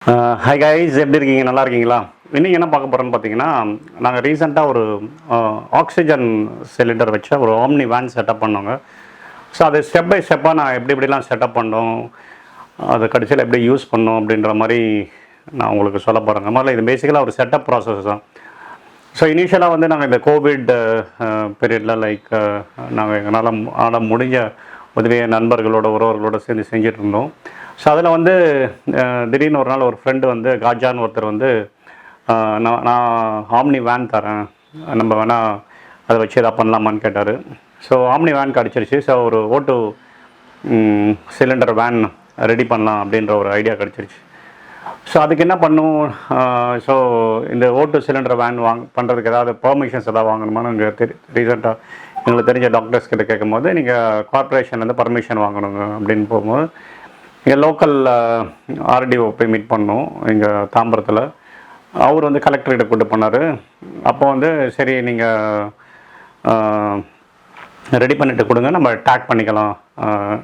Hi guys, எப்படி இருக்கீங்க? நல்லா இருக்கீங்களா? இன்னைக்கு என்ன பார்க்க போகிறோன்னு பார்த்தீங்கன்னா, நாங்கள் ரீசெண்டாக ஒரு ஆக்சிஜன் சிலிண்டர் வச்ச ஒரு ஆம்னி வேன் செட்டப் பண்ணோங்க. ஸோ அது ஸ்டெப் பை ஸ்டெப்பாக நான் எப்படி எப்படிலாம் செட்டப் பண்ணோம், அதை கடைசியில் எப்படி யூஸ் பண்ணோம் அப்படின்ற மாதிரி நான் உங்களுக்கு சொல்ல போகிறேங்க. முதல்ல இது பேசிக்கலாக ஒரு செட்டப் ப்ராசஸ் தான். ஸோ இனிஷியலாக வந்து நாங்கள் இந்த கோவிட் பீரியடில் நாங்கள் எங்களால் முடிஞ்ச உதவியை நண்பர்களோட உறவர்களோட சேர்ந்து செஞ்சுட்டு இருந்தோம். ஸோ அதில் வந்து திடீர்னு ஒரு நாள் ஒரு ஃப்ரெண்டு வந்து காஜான்னு ஒருத்தர் வந்து நான் நான் ஆம்னி வேன் தரேன், நம்ம வேணால் அதை வச்சு எதாவது பண்ணலாமான்னு கேட்டார். ஸோ ஆம்னி வேன் கிடச்சிருச்சு. ஸோ ஒரு ஓட்டு சிலிண்டர் வேன் ரெடி பண்ணலாம் அப்படின்ற ஒரு ஐடியா கிடச்சிருச்சு. ஸோ அதுக்கு என்ன பண்ணும், ஸோ இந்த ஓட்டு சிலிண்டர் வேன் பண்ணுறதுக்கு ஏதாவது பெர்மிஷன்ஸ் எதாவது வாங்கணுமான்னு இங்கே ரீசெண்டாக எங்களுக்கு தெரிஞ்ச டாக்டர்ஸ் கிட்ட கேட்கும்போது, நீங்கள் கார்ப்பரேஷன்லேருந்து பர்மிஷன் வாங்கணுங்க அப்படின்னு போகும்போது இங்கே லோக்கல் ஆர்டிஓ போய் மீட் பண்ணோம் இங்கே தாம்பரத்தில். அவர் வந்து கலெக்டர்கிட்ட கூட்டு போனார். அப்போ வந்து சரி நீங்கள் ரெடி பண்ணிவிட்டு கொடுங்க, நம்ம டேக் பண்ணிக்கலாம்,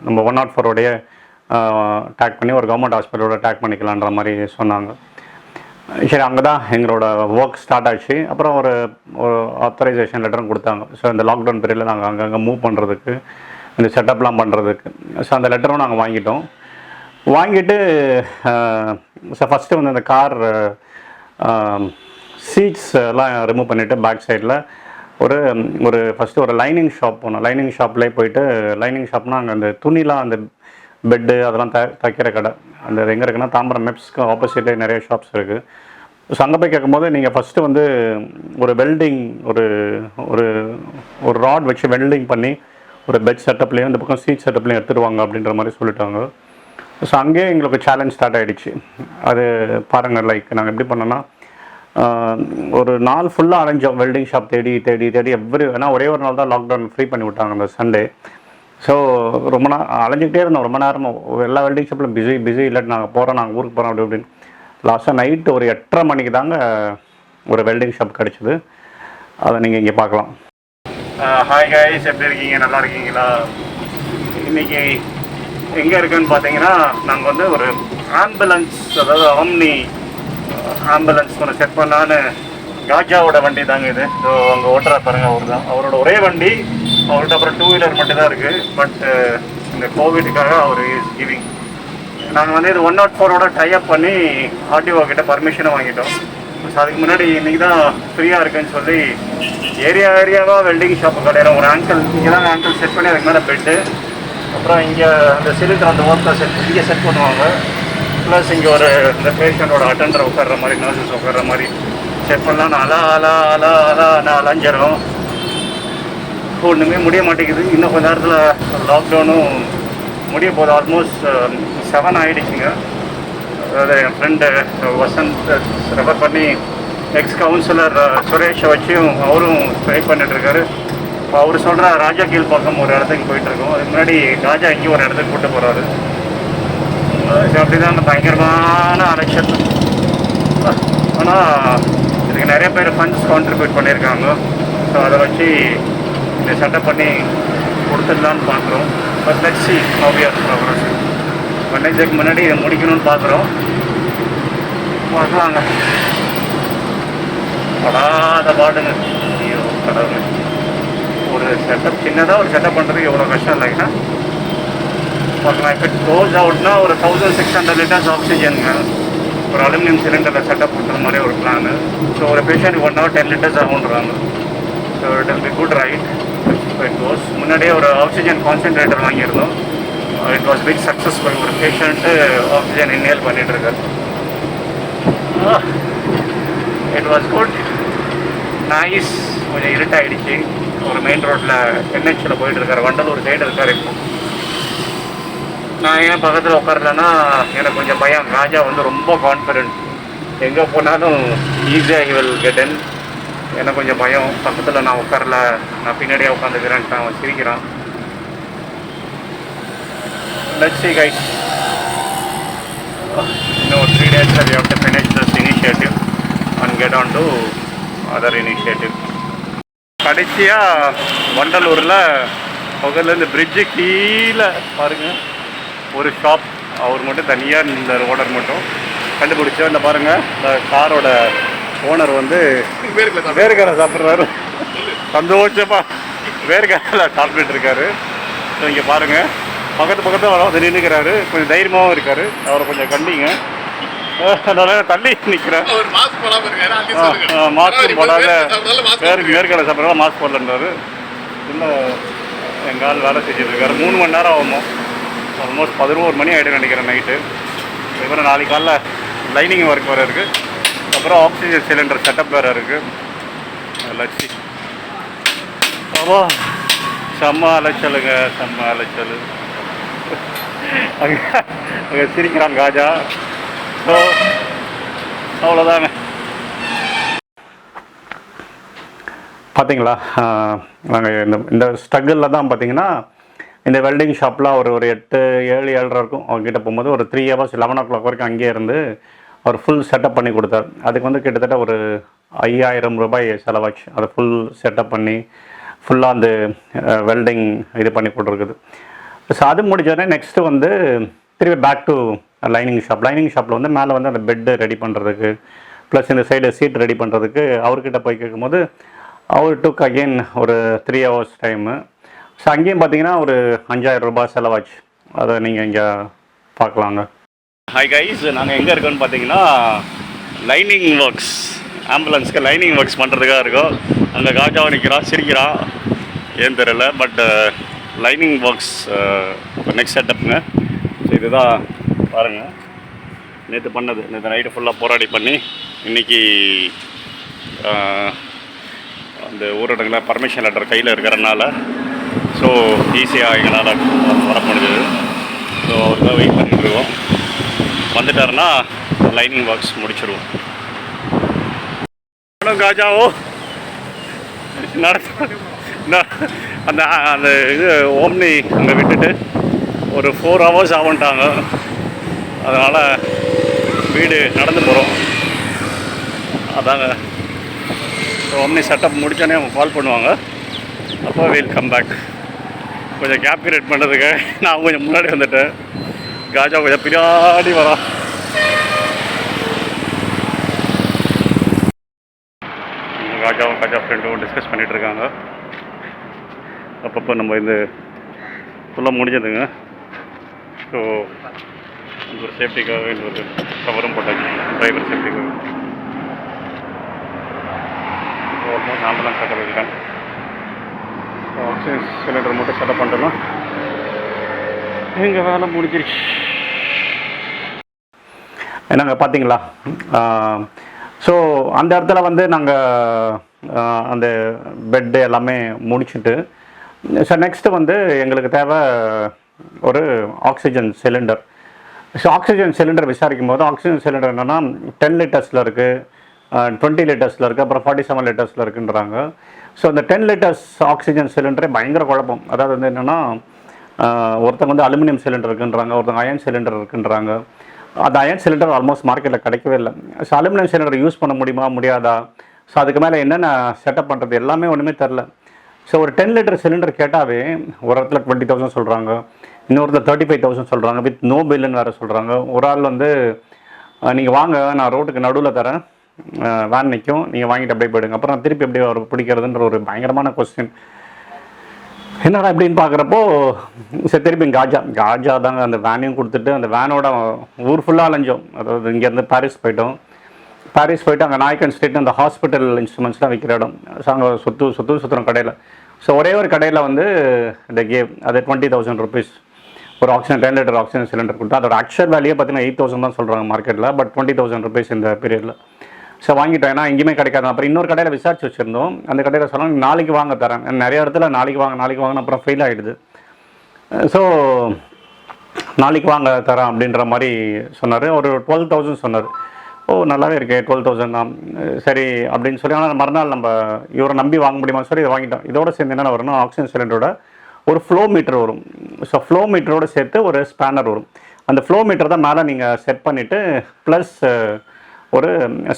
நம்ம 104 டேக் பண்ணி ஒரு கவர்மெண்ட் ஹாஸ்பிட்டலோட டேக் பண்ணிக்கலான்ற மாதிரி சொன்னாங்க. சரி, அங்கே தான் எங்களோட ஒர்க் ஸ்டார்ட் ஆச்சு. அப்புறம் ஒரு ஒரு ஆத்தரைசேஷன் லெட்டரும் கொடுத்தாங்க. ஸோ இந்த லாக்டவுன் பீரியடில் நாங்கள் அங்கங்கே மூவ் பண்ணுறதுக்கு, இந்த செட்டப்லாம் பண்ணுறதுக்கு. ஸோ அந்த லெட்டரும் நாங்கள் வாங்கிட்டு ஸோ ஃபஸ்ட்டு வந்து அந்த கார் சீட்ஸ் எல்லாம் ரிமூவ் பண்ணிவிட்டு பேக் சைடில் ஒரு ஒரு ஃபஸ்ட்டு ஒரு லைனிங் ஷாப் போனோம். லைனிங் ஷாப்லேயே போயிட்டு, லைனிங் ஷாப்னால் அங்கே அந்த துணிலாம், அந்த பெட்டு அதெல்லாம் தைக்கிற கடை. அந்த எங்கே இருக்குன்னா தாம்பரம் மெப்ஸ்க்கு ஆப்போசிட்டே நிறைய ஷாப்ஸ் இருக்குது. ஸோ அங்கே போய் கேட்கும்போது, நீங்கள் ஃபஸ்ட்டு வந்து ஒரு வெல்டிங் ஒரு ஒரு ஒரு ராட் வச்சு வெல்டிங் பண்ணி ஒரு பெட் செட்டப்லேயும் இந்த பக்கம் சீட் செட்டப்லேயும் எடுத்துடுவாங்க அப்படின்ற மாதிரி சொல்லிட்டாங்க. ஸோ அங்கேயே எங்களுக்கு சேலஞ்ச் ஸ்டார்ட் ஆகிடுச்சு. அது பாருங்கள், நாங்கள் எப்படி பண்ணோன்னா, ஒரு நாள் ஃபுல்லாக அலைஞ்சோம் வெல்டிங் ஷாப் தேடி ஏன்னா ஒரே ஒரு நாள் தான் லாக்டவுன் ஃப்ரீ பண்ணி விட்டாங்க அந்த சண்டே. ஸோ ரொம்ப அலைஞ்சிக்கிட்டே இருந்தோம் ரொம்ப நேரமாக. எல்லா வெல்டிங் ஷாப்பிலும் பிஸி இல்லாட்டி நாங்கள் ஊருக்கு போகிறோம் அப்படின்னு. லாஸ்ட்டாக நைட்டு ஒரு 8:30 மணிக்கு தாங்க ஒரு வெல்டிங் ஷாப் கிடச்சிது. அதை நீங்கள் இங்கே பார்க்கலாம். ஹாய் கைஸ், எப்படி இருக்கீங்க? நல்லா இருக்கீங்களா? இன்றைக்கி எங்கே இருக்குதுன்னு பார்த்தீங்கன்னா, நாங்கள் வந்து ஒரு ஆம்புலன்ஸ், அதாவது ஆம்னி ஆம்புலன்ஸ் ஒன்று செட் பண்ணான்னு, காஜாவோட வண்டி தாங்க இது. ஸோ அங்கே ஓட்டுற பாருங்கள், அவர் தான், அவரோட ஒரே வண்டி. அவர்கிட்ட அப்புறம் 2 வீலர் மட்டும் தான் இருக்குது. பட் இந்த கோவிடுக்காக அவர் இஸ் கிவிங். நாங்கள் வந்து இது 104 டைப் பண்ணி ஆர்டிஓ கிட்ட பர்மிஷனும் வாங்கிட்டோம். ஸோ அதுக்கு முன்னாடி இன்றைக்கி தான் ஃப்ரீயாக இருக்குன்னு சொல்லி ஏரியாவாக வெல்டிங் ஷாப்பு கிடையாது. ஒரு ஆங்கிள் இங்கே தான் ஆங்கிள் செட் பண்ணி அதுக்கு மேலே பெட்டு, அப்புறம் இங்கே அந்த சிலிண்டர் அந்த ஒர்க்கை இங்கே செட் பண்ணுவாங்க. ப்ளஸ் இங்கே ஒரு இந்த பேஷண்ட்டோட அட்டெண்டர் உட்கார்ற மாதிரி, நர்சஸ் உட்கார்ற மாதிரி செட் பண்ணலாம். நான் அலைஞ்சிடும், ஒன்றுமே முடிய மாட்டேங்குது. இன்னும் கொஞ்ச நேரத்தில் லாக்டவுனும் முடிய போகுது. ஆல்மோஸ்ட் 7 ஆகிடுச்சிங்க. அதாவது என் ஃப்ரெண்டு வசந்த் ரெஃபர் பண்ணி எக்ஸ் கவுன்சிலர் சுரேஷை வச்சும் அவரும் ட்ரை பண்ணிட்டுருக்காரு. இப்போ அவர் சொல்கிற ராஜா கீழ் பக்கம் ஒரு இடத்துக்கு போயிட்டுருக்கோம். அதுக்கு முன்னாடி ராஜா இங்கேயும் ஒரு இடத்துக்கு கூப்பிட்டு போகிறாரு. ஸோ அப்படி தான் அந்த பயங்கரமான அலைச்சல். ஆனால் இதுக்கு நிறைய பேர் ஃபண்ட்ஸ் கான்ட்ரிபியூட் பண்ணியிருக்காங்க. ஸோ அதை வச்சு இதை செட்டப் பண்ணி கொடுத்துடலான்னு பார்க்குறோம். But let's see how we are progress. வெட்னஸ்டேக்கு முன்னாடி இதை முடிக்கணும்னு பார்க்குறோம். பார்க்கலாங்க. படாத பாடுங்க. ஐயோ கடவுள், ஒரு செட்டப் சின்னதாக ஒரு செட்டப் பண்ணுறதுக்கு எவ்வளோ கஷ்டம் இல்லைங்கன்னா பார்க்கலாம். இப்போ க்ளோஸ் அவுட்னா ஒரு 1600 லிட்டர்ஸ் ஆக்சிஜனுங்க. ஒரு அலுமினியம் சிலிண்டரில் செட்டப் பண்ணுற மாதிரி ஒரு பிளானு. ஸோ ஒரு பேஷண்ட்டுக்கு 1 hour 10 liters ஆகுன்றாங்க. So it will be good right. It goes. முன்னாடியே ஒரு ஆக்சிஜன் கான்சென்ட்ரேட்டர் வாங்கியிருந்தோம். It was big successful. ஒரு பேஷண்ட்டு ஆக்சிஜன் இன்ஹேல் பண்ணிகிட்ருக்காரு. It was good, nice. கொஞ்சம் இருட்டாகிடுச்சு. ஒரு மெயின் ரோட்டில் NHல போயிட்டுருக்காரு, வண்டலூர் சைடு இருக்கார். இப்போ நான் ஏன் பக்கத்தில் உட்காரலன்னா, எனக்கு கொஞ்சம் பயம். ராஜா வந்து ரொம்ப கான்ஃபிடென்ட், எங்கே போனாலும் ஈஸியாக ஹி வில் கெட் இன். எனக்கு கொஞ்சம் பயம். பக்கத்தில் நான் உட்காரல, நான் பின்னாடியே உட்காந்துக்கிறேன்ட்டு அவன் சிரிக்கிறான். Let's see guys. இன்னும் 3 days we have to finish this initiative and get on to other initiative. கடைசியாக வண்டலூரில் பக்கத்துலேருந்து பிரிட்ஜு கீழே பாருங்கள் ஒரு ஷாப். அவர் மட்டும் தனியாக இந்த ஓனர் மட்டும் கண்டுபிடிச்சோம். இந்த பாருங்கள், இந்த காரோட ஓனர் வந்து வேர்க்கடலை சாப்பிட்றாரு. சந்தோஷமா வேர்க்கடலை சாப்பிட்டுட்டு இருக்காரு. ஸோ இங்கே பாருங்கள், பக்கத்தில் வந்து நின்றுக்கிறாரு. கொஞ்சம் தைரியமாகவும் இருக்கார். அவரை கொஞ்சம் கண்டிங்க. நல்லா தள்ளி நிற்கிறேன். மாஸ்க் போடாத வேர்க்கடலை சாப்பிட்றதா மாஸ்க் போடலன்றாரு. இல்லை, எங்கள் ஆள் வேலை செஞ்சுட்டு இருக்காரு. 3 மணி நேரம் ஆகுமோ, ஆல்மோஸ்ட் 11 மணி ஆகிடும் நினைக்கிறேன் நைட்டு. அதுக்கப்புறம் நாளைக்கு காலைல லைனிங் ஒர்க் வேறு இருக்குது. அப்புறம் ஆக்சிஜன் சிலிண்டர் செட்டப் வேறு இருக்குது. லட்சி அப்போ செம்ம அலைச்சலுங்க, செம்ம அலைச்சல். அங்கே சிரிக்கிறான் காஜா. ஸோ அவ்வளோதாங்க. பார்த்தீங்களா, நாங்கள் இந்த ஸ்ட்ரகிளில் தான் பார்த்தீங்கன்னா இந்த வெல்டிங் ஷாப்பில் ஒரு 8, 7, 7:30 இருக்கும். அவங்ககிட்ட போகும்போது ஒரு 3 hours 11 o'clock வரைக்கும் அங்கேயே இருந்து அவர் ஃபுல் செட்டப் பண்ணி கொடுத்தார். அதுக்கு வந்து கிட்டத்தட்ட ஒரு 5000 ரூபாய் செலவாச்சு. அதை ஃபுல் செட்டப் பண்ணி ஃபுல்லாக அந்த வெல்டிங் இது பண்ணி கொடுத்துருக்குது. ஸோ அது முடிஞ்சோடனே நெக்ஸ்ட்டு வந்து திருப்பி back to lining shop. Lining ஷாப்பில் வந்து மேலே வந்து அந்த பெட்டு ரெடி பண்ணுறதுக்கு ப்ளஸ் இந்த சைடு சீட் ரெடி பண்ணுறதுக்கு அவர்கிட்ட போய் கேட்கும்போது அவர் டுக் அகெயின் ஒரு 3 hours டைமு. ஸோ அங்கேயும் பார்த்தீங்கன்னா ஒரு 5000 ரூபாய் செலவாச்சு. அதை நீங்கள் இங்கே பார்க்கலாங்க. ஹாய் கைஸ், நாங்கள் எங்கே இருக்கோன்னு பார்த்தீங்கன்னா லைனிங் ஒர்க்ஸ், ஆம்புலன்ஸ்க்கு லைனிங் ஒர்க்ஸ் பண்ணுறதுக்காக இருக்கோம். அங்கே காஜாவை நிற்கிறான், சிரிக்கிறான், ஏன்னு தெரியல. பட் லைனிங் ஒர்க்ஸ் நெக்ஸ்ட் செட்டப்புங்க. ஸோ இதுதான் பாருங்கள், நேற்று பண்ணது. நேற்று நைட்டு ஃபுல்லாக போராடி பண்ணி இன்றைக்கி அந்த ஊரடங்கில் பர்மிஷன் லெட்டர் கையில் இருக்கிறனால ஸோ ஈஸியாக எங்களால் வர முடிஞ்சது. ஸோ அவருக்காக வெயிட் பண்ணிட்டுருக்கோம். வந்துட்டாருன்னா லைனிங் ஒர்க்ஸ் முடிச்சிடுவோம். காஜாவோ அந்த அந்த இது ஓம்னி அங்கே விட்டுட்டு ஒரு 4 hours ஆகும்ட்டாங்க. அதனால் வீடு நடந்து போகிறோம். அதாங்க, ஓம்னி செட்டப் முடித்தோடனே அவங்க கால் பண்ணுவாங்க. அப்போ வீல் கம் பேக். கொஞ்சம் கேப் கிரியேட் பண்ணுறதுக்கு நான் கொஞ்சம் முன்னாடி வந்துட்டேன். காஜா கொஞ்சம் பின்னாடி வரான். காஜாவும் காஜா ஃப்ரெண்டும் டிஸ்கஸ் பண்ணிகிட்டு இருக்காங்க. அப்பப்போ நம்ம இந்த ஃபுல்லாக முடிஞ்சதுங்க. ஸோ இந்த ஒரு சேஃப்டிக்காக இந்த ஒரு கவரும் போட்டாச்சு, டிரைவர் சேஃப்டிக்காக. ஆல்மோஸ்ட் ஆம்புலன்ஸ் செட்டப் வச்சுட்டேன். ஆக்சிஜன் சிலிண்டர் மட்டும் செட்டப் பண்ணிட்டோம்னா எங்கள் வேலை முடிஞ்சிருச்சு. என்னங்க பார்த்தீங்களா? ஸோ அந்த இடத்துல வந்து நாங்கள் அந்த பெட்டு எல்லாமே முடிச்சுட்டு, ஸோ நெக்ஸ்ட்டு வந்து எங்களுக்கு தேவை ஒரு oxygen cylinder. So oxygen cylinder விசாரிக்கும் போது ஆக்சிஜன் சிலிண்டர் என்னென்னா 10 liters இருக்குது, 20 liters இருக்குது, அப்புறம் 47 liters இருக்குன்றாங்க. ஸோ அந்த 10 liters ஆக்சிஜன் சிலிண்டரே பயங்கர குழப்பம். அதாவது வந்து என்னென்னா, ஒருத்தங்க வந்து அலுமினியம் சிலிண்டர் இருக்குன்றாங்க, ஒருத்தங்க அயன் சிலிண்டர் இருக்குன்றாங்க. அந்த அயன் சிலிண்டர் ஆல்மோஸ்ட் மார்க்கெட்டில் கிடைக்கவே இல்லை. ஸோ அலுமினியம் சிலிண்டர் யூஸ் பண்ண முடியுமா முடியாதா, ஸோ அதுக்கு மேலே என்னென்ன செட்டப் பண்ணுறது எல்லாமே ஒன்றுமே தெரில. ஸோ ஒரு 10 liter சிலிண்டர் கேட்டாவே ஒரு இடத்துல 20,000 சொல்கிறாங்க, இன்னொருத்தர் 35,000 சொல்கிறாங்க, வித் நோ பில்லுன்னு வேறு சொல்கிறாங்க. ஒரு ஆள் வந்து நீங்கள் வாங்க, நான் ரோட்டுக்கு நடுவில் தரேன், வேன் நிற்கும், நீங்கள் வாங்கிட்டு அப்படியே போயிடுங்க, அப்புறம் திருப்பி எப்படி அவர் பிடிக்கிறதுன்ற ஒரு பயங்கரமான கொஸ்டின். என்னடா எப்படின்னு பார்க்குறப்போ சரி திருப்பி காஜா தாங்க அந்த வேனையும் கொடுத்துட்டு அந்த வேனோட ஊர் ஃபுல்லாக அலைஞ்சோம். அதாவது இங்கேருந்து பாரிஸ் போயிட்டு அங்கே நாயக்கன் ஸ்ட்ரீட் அந்த ஹாஸ்பிட்டல் இன்ஸ்ட்ருமெண்ட்ஸ்லாம் விற்கிற இடம். ஸோ அங்கே சுற்றுறோம் கடையில். ஸோ ஒரே ஒரு கடையில் வந்து இந்த கேவ் அது 20,000 rupees ஒரு ஆக்சிஜன் 10 liter ஆக்சிஜன் சிலிண்டர் கொடுத்தா. அதோட ஆக்சுவல் வேல்யூ பார்த்தீங்கன்னா 8,000 தான் சொல்கிறாங்க மார்க்கெட்டில். பட் 20,000 rupees இந்த பீரியடில். ஸோ வாங்கிட்டோம், ஏன்னா எங்கேயுமே கிடைக்காது. அப்புறம் இன்னொரு கடையில் விசாரிச்சு வச்சுருந்தோம். அந்த கடையில் சொன்னாங்க நாளைக்கு வாங்க தரேன். நிறைய இடத்துல நாளைக்கு வாங்க அப்புறம் ஃபெயில் ஆகிடுது. ஸோ நாளைக்கு வாங்க தரேன் அப்படின்ற மாதிரி சொன்னார். ஒரு 12,000 சொன்னார். ஓ நல்லாவே இருக்கே, 12,000 தான் சரி அப்படின்னு சொல்லி. ஆனால் மறுநாள் நம்ம இவரை நம்பி வாங்க முடியுமா சொல்லி இதை வாங்கிட்டோம். இதோட சேர்ந்து என்னென்ன வரும்னா ஆக்சிஜன் சிலிண்டரோட ஒரு ஃப்ளோ மீட்டர் வரும். ஸோ ஃப்ளோ மீட்டரோடு சேர்த்து ஒரு ஸ்பேனர் வரும். அந்த ஃப்ளோ மீட்டர் தான் மேலே நீங்கள் செட் பண்ணிவிட்டு ப்ளஸ் ஒரு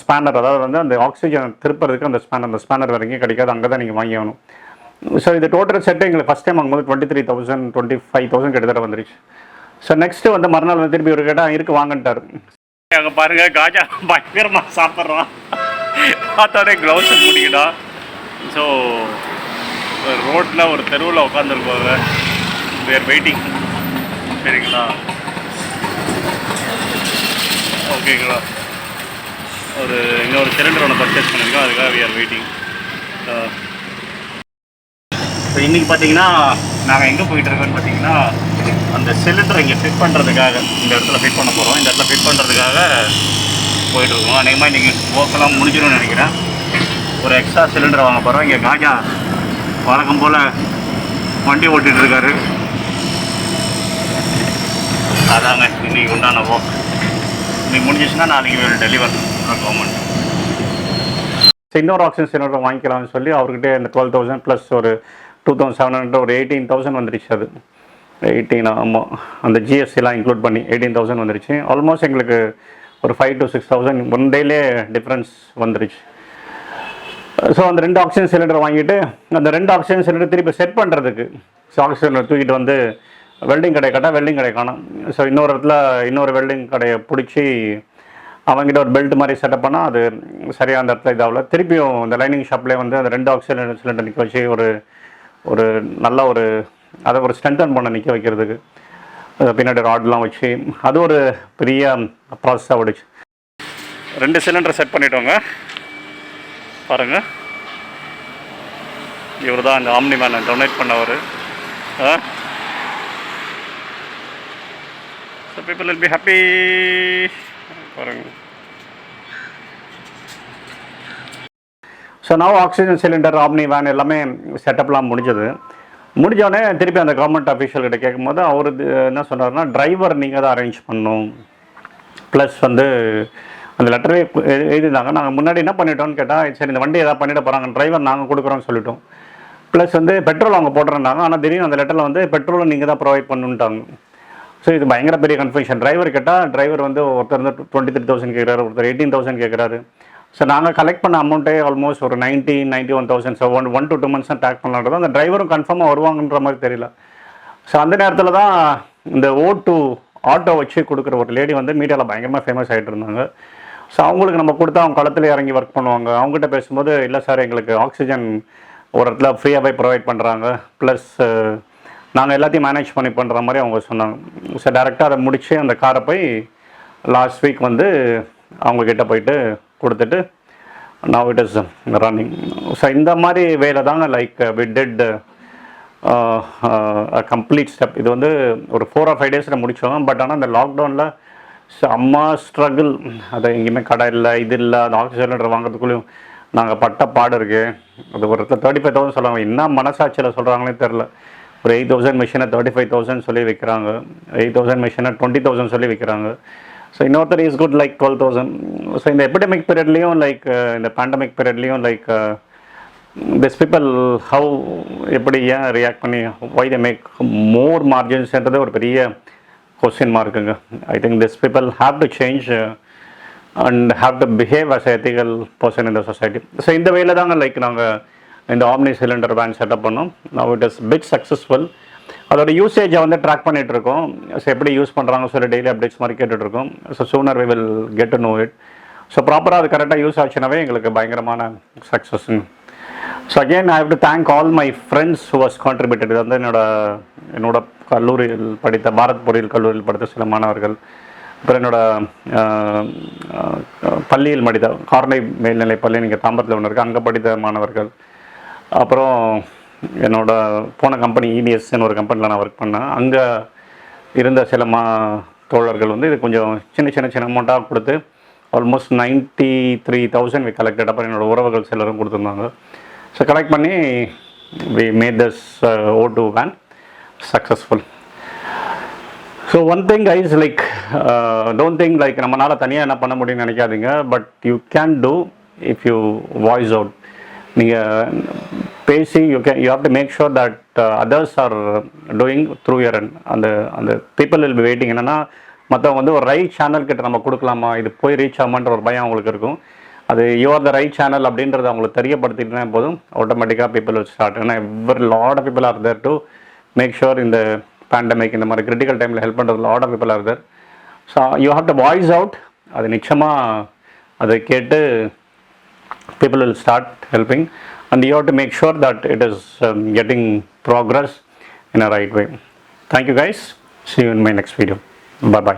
ஸ்பேனர், அதாவது வந்து அந்த ஆக்சிஜன் திருப்பறதுக்கு அந்த ஸ்பேனர் வேறு எங்கேயும் கிடைக்காது, அங்கே தான் நீங்கள் வாங்கி ஆகணும். ஸோ இது டோட்டல் செட்டு எங்களுக்கு ஃபஸ்ட் டைம் வாங்கும்போது 23,000 25,000 கிட்டத்தட்ட வந்துருச்சு. ஸோ நெக்ஸ்ட்டு வந்து மறுநாள் வந்து திருப்பி ஒரு கேட்டால் இருக்குது வாங்கன்ட்டார். அங்கே பாருங்க காஜா பயங்கரமாக சாப்பிட்றான். பார்த்தோடனே க்ளவுஸை மூடிக்கிட்டான். ஸோ ரோட்டில் ஒரு தெருவில் உட்காந்துருக்கோங்க. வேர் வெயிட்டிங். சரிங்களா, ஓகேங்களா. இன்னொரு சிலிண்டர் ஒன்று பர்ச்சேஸ் பண்ணியிருக்கோம், அதுக்காக வி ஆர் வெயிட்டிங். ஸோ இன்றைக்கி பார்த்தீங்கன்னா நாங்கள் எங்கே போயிட்டுருக்கோன்னு பார்த்தீங்கன்னா, அந்த சிலிண்டரை இங்கே ஃபிட் பண்ணுறதுக்காக இந்த இடத்துல ஃபிட் பண்ண போகிறோம். இந்த இடத்துல ஃபிட் பண்ணுறதுக்காக போயிட்டுருக்கோம். அநேகமாக இன்றைக்கி ஒர்க்கெல்லாம் முடிஞ்சிடும்னு நினைக்கிறேன். ஒரு எக்ஸ்ட்ரா சிலிண்டர் வாங்க போகிறோம். இங்கே காஜா வழக்கம் போல் வண்டி ஓட்டிகிட்ருக்காரு. அதாங்க இன்றைக்கி உண்டான ஒர்க். இன்றைக்கி முடிஞ்சிச்சுன்னா நாளைக்கு டெலிவர் கவர்மெண்ட். ஸோ இன்னொரு ஆக்சிஜன் சிலிண்டர் வாங்கிக்கலாம்னு சொல்லி அவர்கிட்ட இந்த 12,000 ப்ளஸ் ஒரு 2,700 ஒரு 18,000 வந்துடுச்சு. அது 18 ஆமாம், அந்த ஜிஎஸ்டிலாம் இன்க்ளூட் பண்ணி 18,000 வந்துடுச்சு. ஆல்மோஸ்ட் எங்களுக்கு ஒரு 5,000 to 6,000 ஒன் டேலே டிஃப்ரென்ஸ் வந்துடுச்சு. ஸோ அந்த 2 ஆக்சிஜன் சிலிண்டர் வாங்கிட்டு அந்த 2 ஆக்சிஜன் சிலிண்டர் திருப்பி செட் பண்ணுறதுக்கு ஆக்சிஜன் சிலிண்டர் தூக்கிட்டு வந்து வெல்டிங் கடை கேட்டால் வெல்டிங் கடை காணும். ஸோ இன்னொரு இடத்துல இன்னொரு வெல்டிங் கடையை பிடிச்சி அவங்ககிட்ட ஒரு பெல்ட் மாதிரி செட்டப் பண்ணால் அது சரியாக அந்த இடத்துல இதாகல. திருப்பியும் இந்த லைனிங் ஷாப்லேயே வந்து அந்த 2 ஆக்சிஜன் சிலிண்டர் நிற்க வச்சு ஒரு நல்ல அதை ஒரு ஸ்ட்ரென்தன் பண்ண நிற்க வைக்கிறதுக்கு பின்னாடி ராட்லாம் வச்சு அது ஒரு பெரிய ப்ராசஸாக ஓடிச்சு. 2 சிலிண்டர் செட் பண்ணிட்டோங்க. பாருங்கள், இவர் தான் இந்த ஆம்னி மேனை டொனேட் பண்ணவர். So people will be happy. பாருங்கள். ஸோ நான் ஆக்சிஜன் சிலிண்டர் ஆம்னி வேன் எல்லாமே செட்டப்லாம் முடிஞ்சோடனே திருப்பி அந்த கவர்மெண்ட் அஃபீஷியல்கிட்ட கேட்கும்போது அவர் என்ன சொன்னார்னா, டிரைவர் நீங்கள் தான் அரேஞ்ச் பண்ணணும். ப்ளஸ் வந்து அந்த லெட்டரே எழுதிருந்தாங்க. நாங்கள் முன்னாடி என்ன பண்ணிட்டோம்னு கேட்டால், சரி இந்த வண்டி எதாவது பண்ணிவிட போகிறாங்க, டிரைவர் நாங்கள் கொடுக்குறோன்னு சொல்லிட்டோம். ப்ளஸ் வந்து பெட்ரோல் அவங்க போட்டுருந்தாங்க. ஆனால் திடீர்னு அந்த லெட்டரில் வந்து பெட்ரோலும் நீங்கள் தான் ப்ரொவைட் பண்ணுன்ட்டாங்க. ஸோ இது பயங்கர பெரிய கன்ஃபியூஷன். டிரைவர் கேட்டால் டிரைவர் வந்து ஒருத்தர் வந்து 23,000 கேட்குறாரு, ஒருத்தர் 18,000 கேட்குறாரு. ஸோ நாங்கள் கலெக்ட் பண்ண அமௌண்ட்டே ஆல்மோஸ்ட் ஒரு 91,000. ஸோ 1 to 2 months தான் டேக் பண்ணலான்றது. அந்த டிரைவரும் கன்ஃபார்மாக வருவாங்கன்ற மாதிரி தெரியல. ஸோ அந்த நேரத்தில் தான் இந்த ஆட்டோ வச்சு கொடுக்குற ஒரு லேடி வந்து மீடியாவில் பயங்கரமாக ஃபேமஸ் ஆகிட்டு இருந்தாங்க. ஸோ அவங்களுக்கு நம்ம கொடுத்தா அவங்க களத்தில் இறங்கி ஒர்க் பண்ணுவாங்க. அவங்ககிட்ட பேசும்போது, இல்லை சார் எங்களுக்கு ஆக்சிஜன் ஒரு இடத்துல ஃப்ரீயாகவே ப்ரொவைட் பண்ணுறாங்க, ப்ளஸ் நாங்கள் எல்லாத்தையும் மேனேஜ் பண்ணி பண்ணுற மாதிரி அவங்க சொன்னாங்க. ஸோ டேரெக்டாக அதை முடித்து அந்த காரை போய் லாஸ்ட் வீக் வந்து அவங்கக்கிட்ட போயிட்டு கொடுத்துட்டு now it is running. So இந்த மாதிரி வேலை தாங்க like we did complete step. இது வந்து ஒரு 4 or 5 days முடித்தோம். பட் ஆனால் இந்த லாக்டவுனில் செம்ம ஸ்ட்ரகிள். அதை எங்கேயுமே கடை இல்லை, இது இல்லை. அந்த ஆக்சிஜன் சிலிண்டர் வாங்குறதுக்குள்ளேயும் நாங்கள் பட்ட பாடு இருக்குது. அது ஒரு இடத்துல 35,000 சொல்லுவாங்க. என்ன மனசாட்சியில் சொல்கிறாங்களே தெரில. ஒரு 8,000 மிஷினை 35,000 சொல்லி விற்கிறாங்க, 8,000 மிஷினை 20,000 சொல்லி விற்கிறாங்க. ஸோ இன்னொருத்தர் இஸ் குட் லைக் 12,000. ஸோ இந்த எபிடமிக் பீரியட்லேயும் லைக் இந்த பேண்டமிக் பீரியட்லேயும் லைக் திஸ் பீப்பிள் ஹவு எப்படி ஏன் ரியாக்ட் பண்ணி ஒய் தே மேக் மோர் மார்ஜின்ஸ்ன்றது ஒரு பெரிய கொஸ்டின் மார்க்குங்க. I think this people have to change and have to behave as ethical person in the society. So இந்த வேலை தாங்க லைக் நாங்கள் இந்த ஆம்னி சிலிண்டர் வேன் செட்டப் பண்ணோம். Now it is big successful. அதோட யூசேஜை வந்து ட்ராக் பண்ணிகிட்ருக்கோம். ஸோ எப்படி யூஸ் பண்ணுறாங்க சொல்லி டெய்லி அப்டேட்ஸ் மாதிரி கேட்டுட்ருக்கோம். So sooner we will get to know it. So ப்ராப்பராக அது கரெக்டாக யூஸ் ஆச்சுனாவே எங்களுக்கு பயங்கரமான சக்ஸஸ்ன்னு. So again I have to thank all my friends who was contributed. இது வந்து என்னோட கல்லூரியில் படித்த பாரத் பொறியியல் கல்லூரியில் படித்த சில மாணவர்கள், அப்புறம் பள்ளியில் படித்த கார்னை மேல்நிலை பள்ளி நீங்கள் தாம்பரத்தில் ஒன்று இருக்குது, அங்கே படித்த மாணவர்கள், அப்புறம் போன கம்பெனி இடிஎஸ்ன்னு ஒரு கம்பெனியில் நான் ஒர்க் பண்ணேன். அங்கே இருந்த சில தோழர்கள் வந்து இது கொஞ்சம் சின்ன அமௌண்ட்டாக கொடுத்து ஆல்மோஸ்ட் 93,000 கலெக்டட். அப்புறம் என்னோடய உறவுகள் சிலரும் கொடுத்துருந்தாங்க. ஸோ கலெக்ட் பண்ணி we made this O2 van successful. So one thing is like don't think like நம்மளால் தனியாக என்ன பண்ண முடியும்னு நினைக்காதீங்க. But you can do if you voice out. நீங்கள் பேசி you have to make sure that others are doing through your and அந்த people will be waiting. என்னென்னா மற்றவங்க வந்து ஒரு ரைட் சேனல் கிட்ட நம்ம கொடுக்கலாமா, இது போய் ரீச் ஆகுமான்ற ஒரு பயம் அவங்களுக்கு இருக்கும். அது you are the right channel அப்படின்றத அவங்களுக்கு தெரியப்படுத்திட்டுனா போதும், ஆட்டோமேட்டிக்காக பீப்புள் வில் ஸ்டார்ட். ஏன்னா lot of people are there to make sure இந்த பேண்டமிக் இந்த மாதிரி கிரிட்டிக்கல் டைமில் ஹெல்ப் பண்ணுறது lot of people are there. So you have to voice out அது நிச்சயமாக அதை கேட்டு people will start helping, and you have to make sure that it is getting progress in a right way. Thank you guys. See you in my next video. Bye bye.